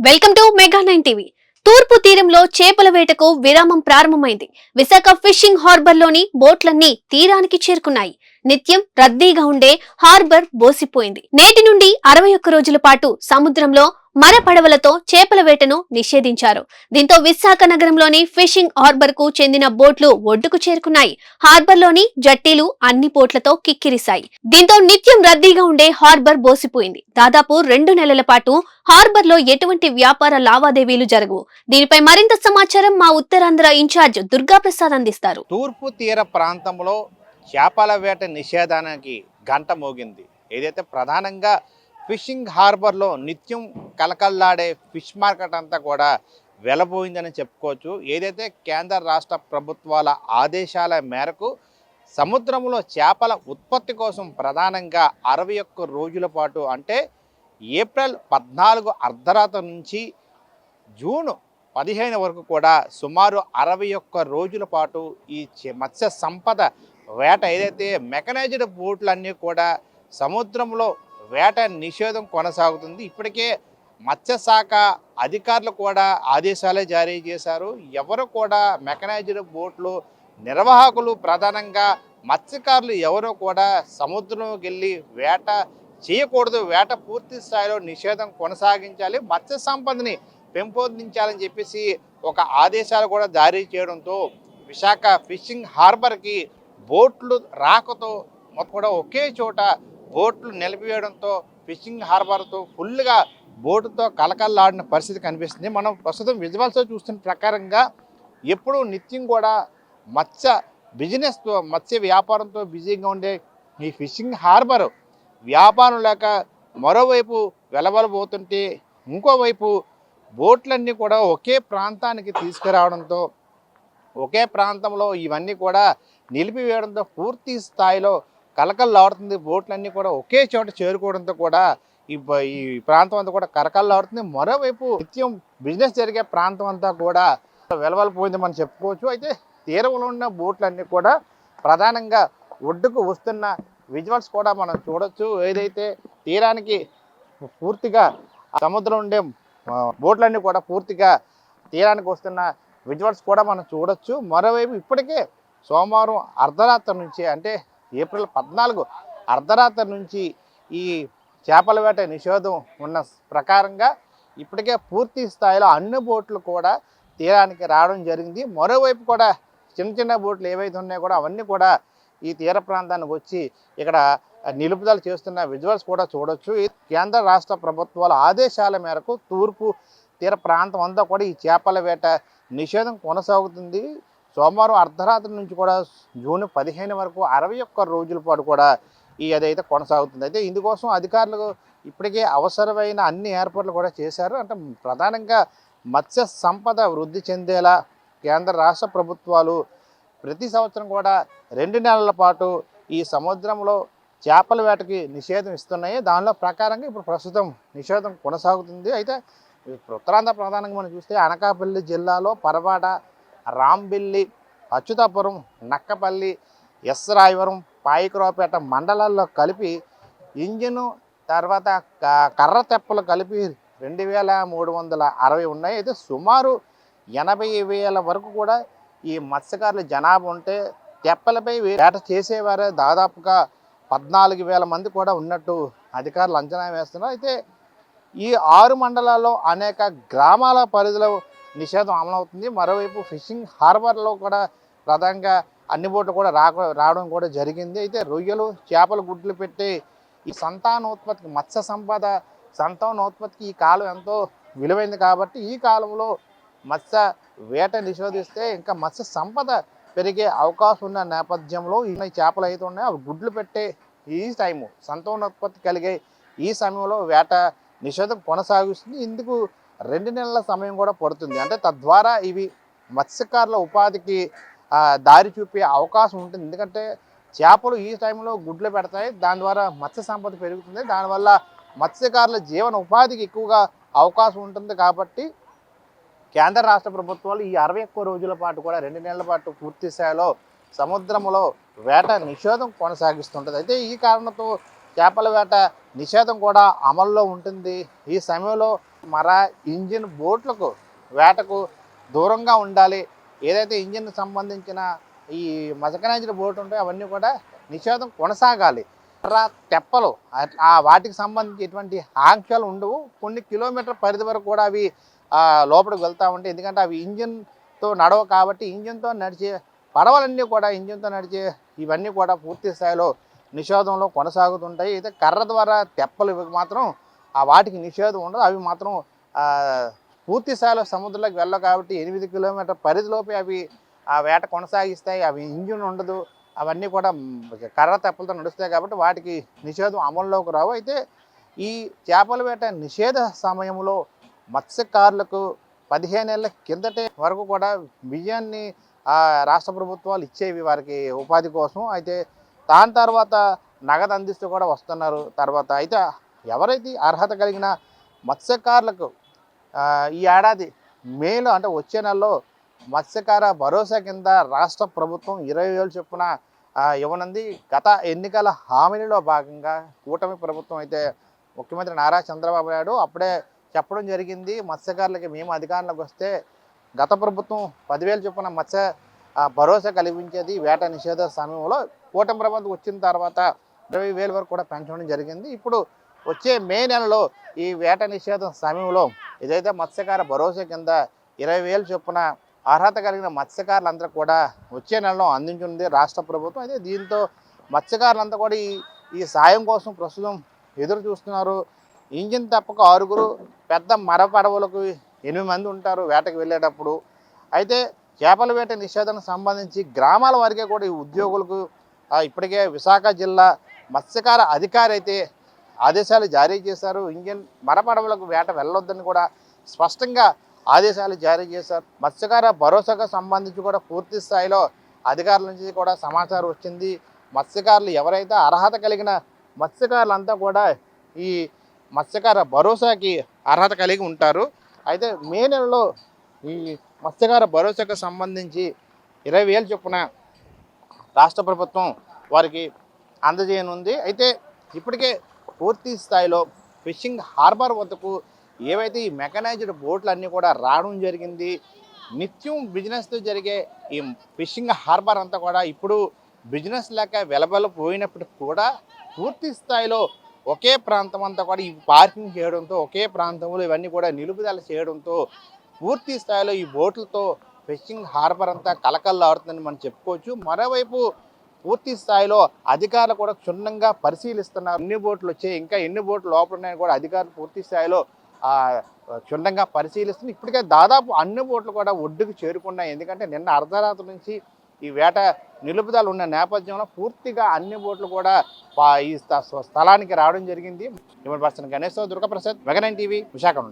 Welcome to mega 9 TV. తూర్పు తీరంలో చేపల వేటకు విరామం ప్రారంభమైంది. విశాఖ ఫిషింగ్ హార్బర్లోని బోట్లన్నీ తీరానికి చేరుకున్నాయి. నిత్యం రద్దీగా ఉండే హార్బర్ బోసిపోయింది. నేటి నుండి 61 రోజుల పాటు సముద్రంలో మర పడవలతో చేపల వేటను నిషేధించారు. దీంతో విశాఖ నగరంలోని ఫిషింగ్ హార్బర్ కు చెందిన బోట్లు ఒడ్డుకు చేరుకున్నాయి. హార్బర్లోని జట్టీలు అన్ని బోట్లతో కిక్కిరిశాయి. దీంతో నిత్యం రద్దీగా ఉండే హార్బర్ బోసిపోయింది. దాదాపు 2 నెలల పాటు హార్బర్ లో ఎటువంటి వ్యాపార లావాదేవీలు జరగవు. దీనిపై మరింత సమాచారం మా ఉత్తరాంధ్ర ఇన్ఛార్జ్ దుర్గా ప్రసాద్ అందిస్తారు. తూర్పు తీర ప్రాంతంలో చేపల వేట నిషేధానికి గంట మోగింది. ఏదైతే ప్రధానంగా ఫిషింగ్ హార్బర్లో నిత్యం కలకల్లాడే ఫిష్ మార్కెట్ అంతా కూడా వెలబోయిందని చెప్పుకోవచ్చు. ఏదైతే కేంద్ర రాష్ట్ర ప్రభుత్వాల ఆదేశాల మేరకు సముద్రంలో చేపల ఉత్పత్తి కోసం ప్రధానంగా 61 రోజుల పాటు అంటే ఏప్రిల్ 14 అర్ధరాత్రి నుంచి జూన్ 15 వరకు కూడా సుమారు 61 రోజుల పాటు ఈ మత్స్య సంపద వేట ఏదైతే మెకనైజ్డ్ బోట్లన్నీ కూడా సముద్రంలో వేట నిషేధం కొనసాగుతుంది. ఇప్పటికే మత్స్యశాఖ అధికారులు కూడా ఆదేశాలే జారీ చేశారు. ఎవరు కూడా మెకనైజ్డ్ బోట్లు నిర్వాహకులు ప్రధానంగా మత్స్యకారులు ఎవరో కూడా సముద్రంలోకి వెళ్ళి వేట చేయకూడదు. వేట పూర్తి స్థాయిలో నిషేధం కొనసాగించాలి, మత్స్య సంపదని పెంపొందించాలని చెప్పేసి ఒక ఆదేశాలు కూడా జారీ చేయడంతో విశాఖ ఫిషింగ్ హార్బర్కి బోట్లు రాకతో కూడా ఒకే చోట బోట్లు నిలిపివేయడంతో ఫిషింగ్ హార్బర్తో ఫుల్గా బోటుతో కలకల్లాడిన పరిస్థితి కనిపిస్తుంది. మనం ప్రస్తుతం విజువల్స్లో చూస్తున్న ప్రకారంగా ఎప్పుడూ నిత్యం కూడా మత్స్య వ్యాపారంతో బిజీగా ఉండే ఈ ఫిషింగ్ హార్బర్ వ్యాపారం లేక మరోవైపు వెలవలబోతుంటే ఇంకోవైపు బోట్లన్నీ కూడా ఒకే ప్రాంతానికి తీసుకురావడంతో ఒకే ప్రాంతంలో ఇవన్నీ కూడా నిలిపివేయడంతో పూర్తి స్థాయిలో కలకల్లాడుతుంది. బోట్లన్నీ కూడా ఒకే చోట చేరుకోవడంతో కూడా ఈ ప్రాంతం అంతా కూడా కలకల్లాడుతుంది. మరోవైపు నిత్యం బిజినెస్ జరిగే ప్రాంతం అంతా కూడా వెలవలిపోయింది మనం చెప్పుకోవచ్చు. అయితే తీరంలో ఉన్న బోట్లన్నీ కూడా ప్రధానంగా ఒడ్డుకు వస్తున్న విజువల్స్ కూడా మనం చూడొచ్చు. ఏదైతే తీరానికి పూర్తిగా సముద్రం ఉండే బోట్లన్నీ కూడా పూర్తిగా తీరానికి వస్తున్న విజువల్స్ కూడా మనం చూడొచ్చు. మరోవైపు ఇప్పటికే సోమవారం అర్ధరాత్రి నుంచి అంటే ఏప్రిల్ 14 అర్ధరాత్రి నుంచి ఈ చేపల వేట నిషేధం ఉన్న ప్రకారంగా ఇప్పటికే పూర్తి స్థాయిలో అన్ని బోట్లు కూడా తీరానికి రావడం జరిగింది. మరోవైపు కూడా చిన్న చిన్న బోట్లు ఏవైతే ఉన్నాయో కూడా అవన్నీ కూడా ఈ తీర ప్రాంతానికి వచ్చి ఇక్కడ నిలుపుదల చేస్తున్న విజువల్స్ కూడా చూడొచ్చు. కేంద్ర రాష్ట్ర ప్రభుత్వాల ఆదేశాల మేరకు తూర్పు తీర ప్రాంతం అంతా కూడా ఈ చేపల వేట నిషేధం కొనసాగుతుంది. సోమవారం అర్ధరాత్రి నుంచి కూడా జూన్ 15 వరకు 61 రోజుల పాటు కూడా అదైతే కొనసాగుతుంది. అయితే ఇందుకోసం అధికారులు ఇప్పటికే అవసరమైన అన్ని ఏర్పాట్లు కూడా చేశారు. అంటే ప్రధానంగా మత్స్య సంపద వృద్ధి చెందేలా కేంద్ర రాష్ట్ర ప్రభుత్వాలు ప్రతి సంవత్సరం కూడా 2 నెలల పాటు ఈ సముద్రంలో చేపల వేటకి నిషేధం ఇస్తున్నాయి. దానిలో ప్రకారంగా ఇప్పుడు ప్రస్తుతం నిషేధం కొనసాగుతుంది. అయితే ఉత్తరాంధ్ర ప్రధానంగా మనం చూస్తే అనకాపల్లి జిల్లాలో పరవాడ, రాంబిల్లి, అచ్యుతాపురం, నక్కపల్లి, ఎస్ రాయవరం, పాయికరావుపేట మండలాల్లో కలిపి ఇంజిను తర్వాత కర్ర తెప్పలు కలిపి 2360 ఉన్నాయి. అయితే సుమారు 80,000 వరకు కూడా ఈ మత్స్యకారుల జనాభా ఉంటే తెప్పలపై వేట చేసేవారే దాదాపుగా 14,000 మంది కూడా ఉన్నట్టు అధికారులు అంచనా వేస్తున్నారు. అయితే ఈ 6 మండలాల్లో అనేక గ్రామాల పరిధిలో నిషేధం అమలవుతుంది. మరోవైపు ఫిషింగ్ హార్బర్లో కూడా ప్రధానంగా అన్ని బోట్లు కూడా రావడం కూడా జరిగింది. అయితే రొయ్యలు, చేపలు గుడ్లు పెట్టే ఈ సంతానోత్పత్తికి మత్స్య సంపద సంతానోత్పత్తికి ఈ కాలం ఎంతో విలువైంది కాబట్టి ఈ కాలంలో మత్స్య వేట నిషేధిస్తే ఇంకా మత్స్య సంపద పెరిగే అవకాశం ఉన్న నేపథ్యంలో ఈ చేపలు అయితే ఉన్నాయో అవి గుడ్లు పెట్టే ఈ టైము సంతానోత్పత్తి కలిగే ఈ సమయంలో వేట నిషేధం కొనసాగిస్తుంది. ఇందుకు 2 నెలల సమయం కూడా పడుతుంది. అంటే తద్వారా ఇవి మత్స్యకారుల ఉపాధికి దారి చూపే అవకాశం ఉంటుంది. ఎందుకంటే చేపలు ఈ టైంలో గుడ్లు పెడతాయి, దాని ద్వారా మత్స్య సంపద పెరుగుతుంది, దానివల్ల మత్స్యకారుల జీవన ఉపాధికి ఎక్కువగా అవకాశం ఉంటుంది. కాబట్టి కేంద్ర రాష్ట్ర ప్రభుత్వాలు ఈ 61 రోజుల పాటు కూడా 2 నెలల పాటు పూర్తి స్థాయిలో సముద్రంలో వేట నిషేధం కొనసాగిస్తుంటుంది. అయితే ఈ కారణంతో చేపల వేట నిషేధం కూడా అమల్లో ఉంటుంది. ఈ సమయంలో ఇంజిన్ బోట్లకు వేటకు దూరంగా ఉండాలి. ఏదైతే ఇంజిన్ సంబంధించిన ఈ మెకనైజ్డ్ బోట్ ఉంటాయో అవన్నీ కూడా నిషేధం కొనసాగాలి. తెప్పలు వాటికి సంబంధించి ఎటువంటి ఆంక్షలు ఉండవు. కొన్ని కిలోమీటర్ పరిధి వరకు కూడా అవి లోపలికి వెళ్తూ ఉంటాయి. ఎందుకంటే అవి ఇంజిన్తో నడవ కాబట్టి ఇంజిన్తో నడిచే పడవలన్నీ కూడా ఇంజిన్తో నడిచే ఇవన్నీ కూడా పూర్తి స్థాయిలో నిషేధంలో కొనసాగుతుంటాయి. అయితే కర్ర ద్వారా తెప్పలు ఇవి మాత్రం వాటికి నిషేధం ఉండదు. అవి మాత్రం పూర్తి స్థాయిలో సముద్రంలోకి వెళ్ళవు కాబట్టి 8 కిలోమీటర్ పరిధిలోపే అవి వేట కొనసాగిస్తాయి. అవి ఇంజిన్ ఉండదు. అవన్నీ కూడా కర్ర తెప్పలతో నడుస్తాయి కాబట్టి వాటికి నిషేధం అమల్లోకి రావు. అయితే ఈ చేపల వేట నిషేధ సమయంలో మత్స్యకారులకు 15 ఏళ్ల కిందటే వరకు కూడా బియ్యాన్ని రాష్ట్ర ప్రభుత్వాలు ఇచ్చేవి వారికి ఉపాధి కోసం. అయితే దాని తర్వాత నగదు అందిస్తూ కూడా వస్తున్నారు. తర్వాత అయితే ఎవరైతే అర్హత కలిగిన మత్స్యకారులకు ఈ ఏడాది మేలో అంటే వచ్చే నెలలో మత్స్యకార భరోసా కింద రాష్ట్ర ప్రభుత్వం 20,000 చొప్పున ఇవ్వనుంది. గత ఎన్నికల హామీలలో భాగంగా కూటమి ప్రభుత్వం అయితే ముఖ్యమంత్రి నారా చంద్రబాబు నాయుడు అప్పుడే చెప్పడం జరిగింది. మత్స్యకారులకి మేము అధికారంలోకి వస్తే గత ప్రభుత్వం 10,000 చొప్పున మత్స్య భరోసా కల్పించేది వేట నిషేధ సమయంలో. కూటమి ప్రభుత్వం వచ్చిన తర్వాత 20,000 వరకు కూడా పెంచడం జరిగింది. ఇప్పుడు వచ్చే మే నెలలో ఈ వేట నిషేధం సమయంలో ఏదైతే మత్స్యకార భరోసా కింద 20,000 చొప్పున అర్హత కలిగిన మత్స్యకారులందరూ కూడా వచ్చే నెలలో అందించింది రాష్ట్ర ప్రభుత్వం. అయితే దీంతో మత్స్యకారులంతా కూడా ఈ సాయం కోసం ప్రస్తుతం ఎదురు చూస్తున్నారు. ఇంజిన్ తప్పక 6, పెద్ద మరపడవలకు 8 మంది ఉంటారు వేటకు వెళ్ళేటప్పుడు. అయితే చేపల వేట నిషేధానికి సంబంధించి గ్రామాల వారికే కూడా ఈ ఉద్యోగులకు ఇప్పటికే విశాఖ జిల్లా మత్స్యకార అధికారి అయితే ఆదేశాలు జారీ చేశారు. ఇంజిన్ మరపడవలకు వేట వెళ్ళొద్దని కూడా స్పష్టంగా ఆదేశాలు జారీ చేశారు. మత్స్యకార భరోసాకు సంబంధించి కూడా పూర్తి స్థాయిలో అధికారుల నుంచి కూడా సమాచారం వచ్చింది. మత్స్యకారులు ఎవరైతే అర్హత కలిగిన మత్స్యకారులంతా కూడా ఈ మత్స్యకార భరోసాకి అర్హత కలిగి ఉంటారు. అయితే మే నెలలో ఈ మత్స్యకార భరోసాకు సంబంధించి 20,000 చొప్పున రాష్ట్ర ప్రభుత్వం వారికి అందజేయనుంది. అయితే ఇప్పటికే పూర్తి స్థాయిలో ఫిషింగ్ హార్బర్ వద్దకు ఏవైతే ఈ మెకనైజ్డ్ బోట్లు అన్నీ కూడా రావడం జరిగింది. నిత్యం బిజినెస్తో జరిగే ఈ ఫిషింగ్ హార్బర్ అంతా కూడా ఇప్పుడు బిజినెస్ లేక వెలబెలపోయినప్పటికి కూడా పూర్తి స్థాయిలో ఒకే ప్రాంతం అంతా కూడా ఈ పార్కింగ్ చేయడంతో, ఒకే ప్రాంతంలో ఇవన్నీ కూడా నిలుపుదల చేయడంతో పూర్తి స్థాయిలో ఈ బోట్లతో ఫిషింగ్ హార్బర్ అంతా కలకల్లాడుతుందని మనం చెప్పుకోవచ్చు. మరోవైపు పూర్తి స్థాయిలో అధికారులు కూడా క్షుణ్ణంగా పరిశీలిస్తున్నారు. ఎన్ని బోట్లు వచ్చాయి, ఇంకా ఎన్ని బోట్లు లోపల ఉన్నాయని కూడా అధికారులు పూర్తి స్థాయిలో క్షుణ్ణంగా పరిశీలిస్తున్నారు. ఇప్పటికే దాదాపు అన్ని బోట్లు కూడా ఒడ్డుకు చేరుకున్నాయి. ఎందుకంటే నిన్న అర్ధరాత్రి నుంచి ఈ వేట నిలుపుదల ఉన్న నేపథ్యంలో పూర్తిగా అన్ని బోట్లు కూడా ఈ స్థలానికి రావడం జరిగింది. 1 person Ganesh Durgaprasad, mega 9 TV, Visakha నుండి.